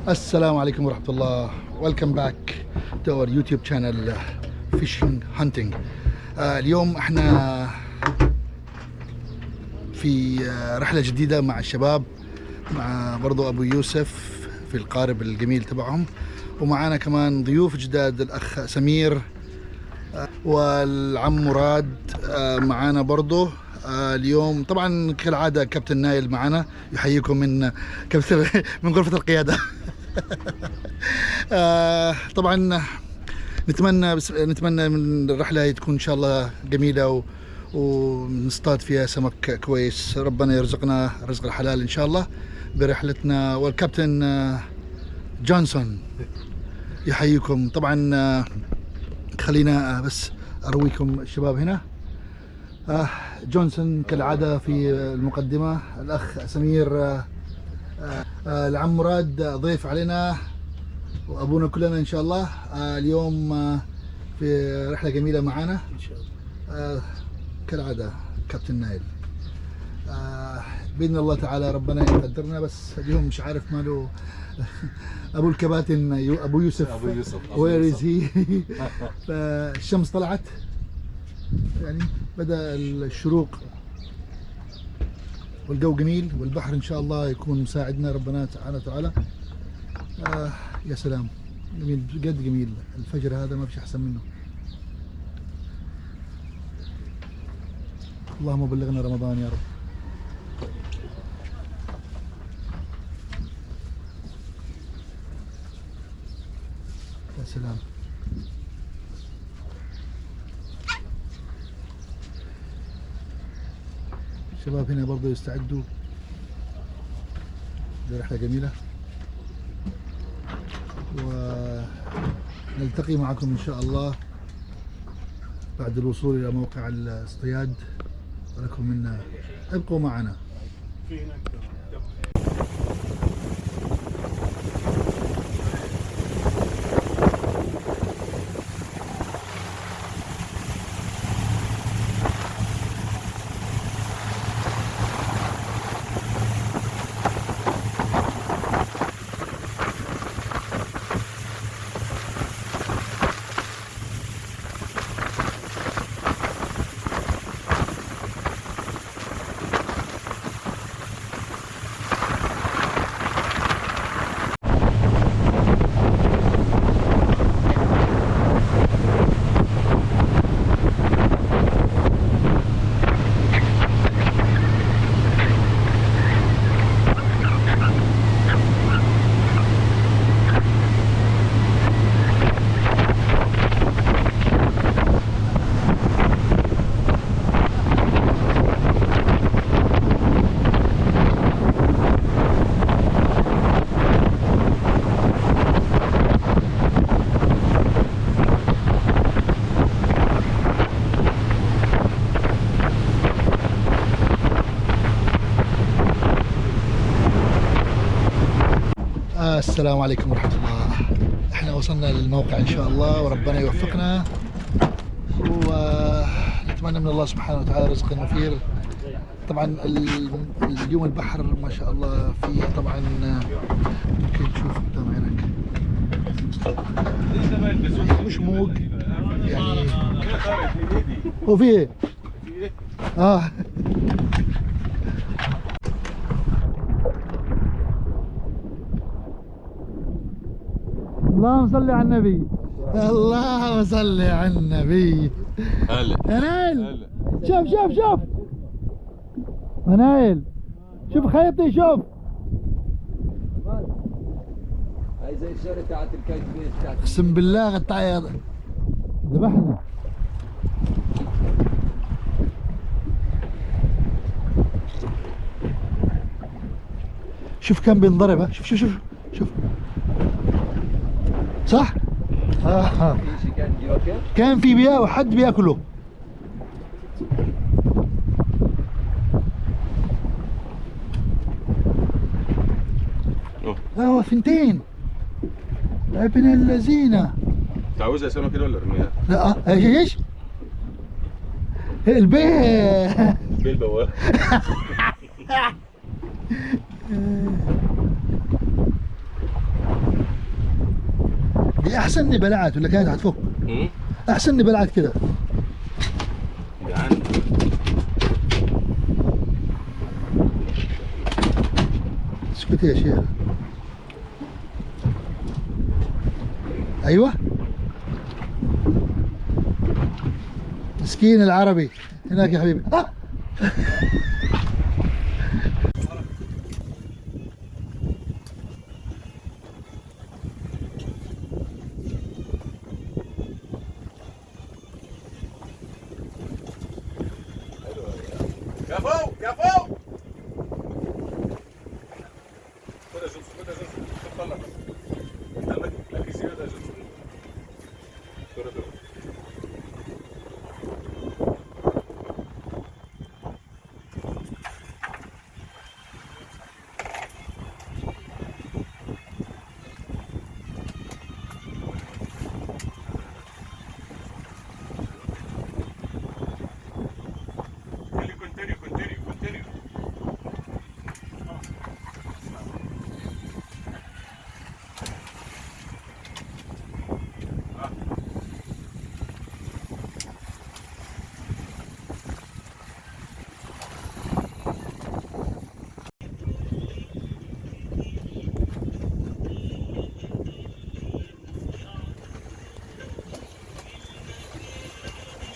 السلام عليكم ورحمة الله. Welcome back to our YouTube channel Fishing Hunting. اليوم احنا في رحلة جديدة مع الشباب، مع برضو أبو يوسف في القارب الجميل تبعهم، ومعانا كمان ضيوف جداد الأخ سمير والعم مراد معانا برضو. اليوم طبعا كالعادة كابتن نايل معنا يحييكم من كابتن من غرفة القيادة. طبعا نتمنى من الرحلة تكون إن شاء الله جميلة ونصطاد فيها سمك كويس. ربنا يرزقنا رزق الحلال إن شاء الله برحلتنا. والكابتن جونسون يحييكم. طبعا خلينا بس أرويكم الشباب هنا. جونسون كالعادة في المقدمة، الأخ سمير، العم مراد ضيف علينا وأبونا كلنا إن شاء الله. اليوم في رحلة جميلة معنا إن شاء الله. كالعادة كابتن نايل، بإذن الله تعالى ربنا يقدرنا. بس اليوم مش عارف ماله أبو الكباتن أبو يوسف وير از هي. فالشمس طلعت، يعني بدأ الشروق والجو جميل والبحر إن شاء الله يكون مساعدنا ربنا سبحانه وتعالى. يا سلام، جميل بجد جميل. الفجر هذا ما فيش أحسن منه. اللهم بلغنا رمضان يا رب. يا سلام. الشباب هنا برضو يستعدوا لرحلة جميلة، ونلتقي معكم إن شاء الله بعد الوصول إلى موقع الاصطياد. ولكم منا ابقوا معنا. السلام عليكم ورحمة الله. احنا وصلنا للموقع ان شاء الله وربنا يوفقنا، ونتمنى من الله سبحانه وتعالى رزق وفير. طبعا اليوم البحر ما شاء الله فيه، طبعا ممكن تشوف قدام عينك مش موج يعني. هو فيه اللهم صل على النبي. اللهم صل على النبي. هلا يا نايل، شوف يا نايل، شوف خيطي، شوف. هاي زي الشغله تاعت الكيف بتاعت. اقسم بالله قطع ذبحنا. شوف كان بينضرب. شوف صح؟ كان في بياء وحد بياكله. هو ثنتين ابن اللذينه. تعوزها سمك كده ولا ارميها؟ لا ايش البيه البواب. هي احسن اني بلعت ولا كانت حتفك؟ احسن اني بلعت كده. جعان. اسكتي يا شيخ. ايوه مسكين العربي هناك يا حبيبي. يا فوق يا فوق. خد يا جوز خد يا جوز خد طلع بس. لك زياده يا جوز. دور دور.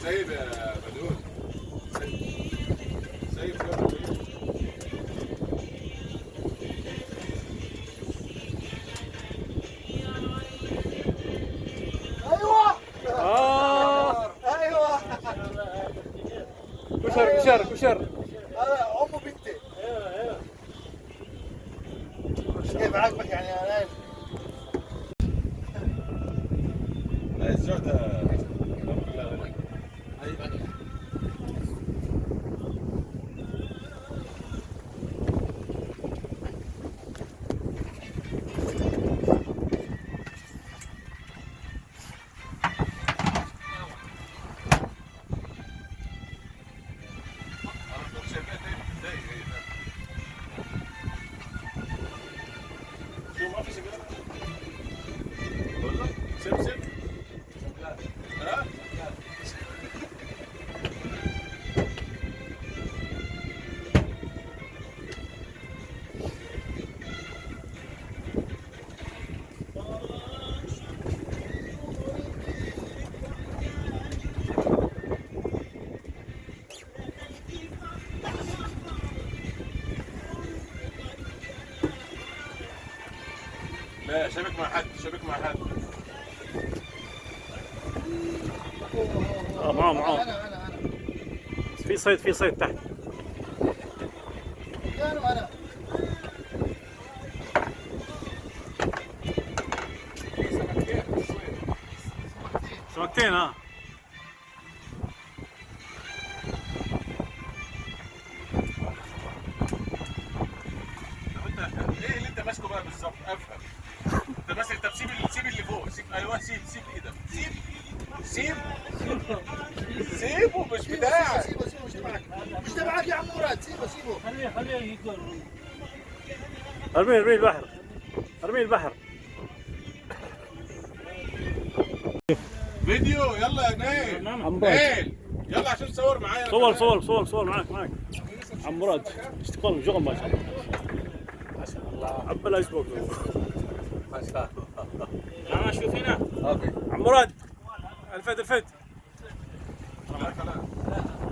سايب يا بدول. سايب يا بدول. ايوه ايوه كشر كشر كشر. هذا ام بنتي. كيف عاجبك يعني يا نايف؟ الزوع ده سمسم. ها؟ لا شبك مع حد شبك مع حد. معاه انا في صيد تحت. انا سمكتين ها. ايه اللي انت ماسكه بقى بالظبط؟ افهم. انت ماسك. طب سيب اللي فوق. سيب ايوه سيب ايدك. سيبه مش بتاعك. سيبه مش تبعك. مش تبعك يا عم مراد. سيبه خليه يقول. ارميه البحر. ارميه البحر. فيديو يلا يا نايل. يلا عشان تصور معايا. صور معاك. عم مراد اشتغل شغل ما شاء الله. ما شاء الله. عبال اسبوع. ما شاء الله. شوف هنا. عم مراد الفت.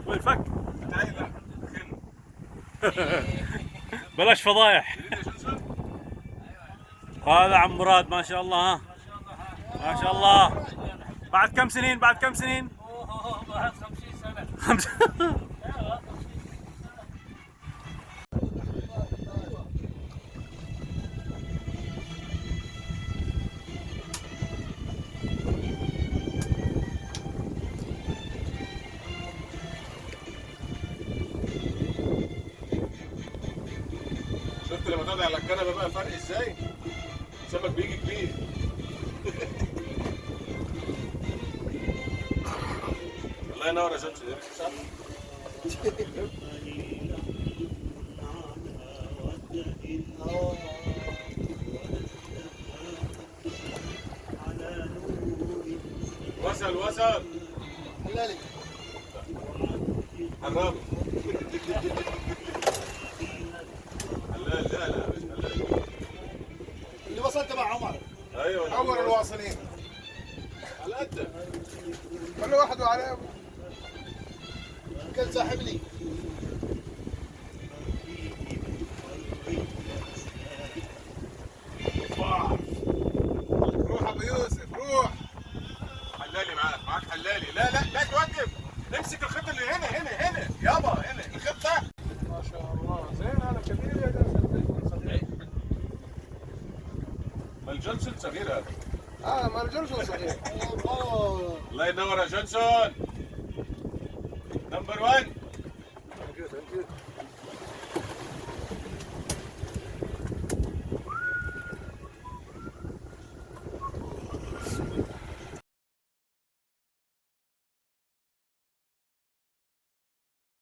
وين الفك؟ بلاش فضايح. هذا عم مراد ما شاء الله. ها ما شاء الله. بعد كم سنين؟ بعد 50 سنة. شفت لما تقعد على الكنبه بقى الفرق ازاي؟ السمك بيجي كبير. الله ينور يا شمس. صح؟ مسار حلالي حرام حلال لا لا مش حلال اللي وصلت مع عمر. ايوه أول الواصلين على قد كل واحد وعليه. كل ساحب لي. روح أبو يوسف روح. حلالي معاك حلالي لا لا لا توقف امسك الخط اللي هنا يابا هنا الخط ده ما شاء الله زين هذا كبير يا جالس. ما الجونسون صغير هذا ما رجلش صغير. الله ينور يا جونسون نمبر 1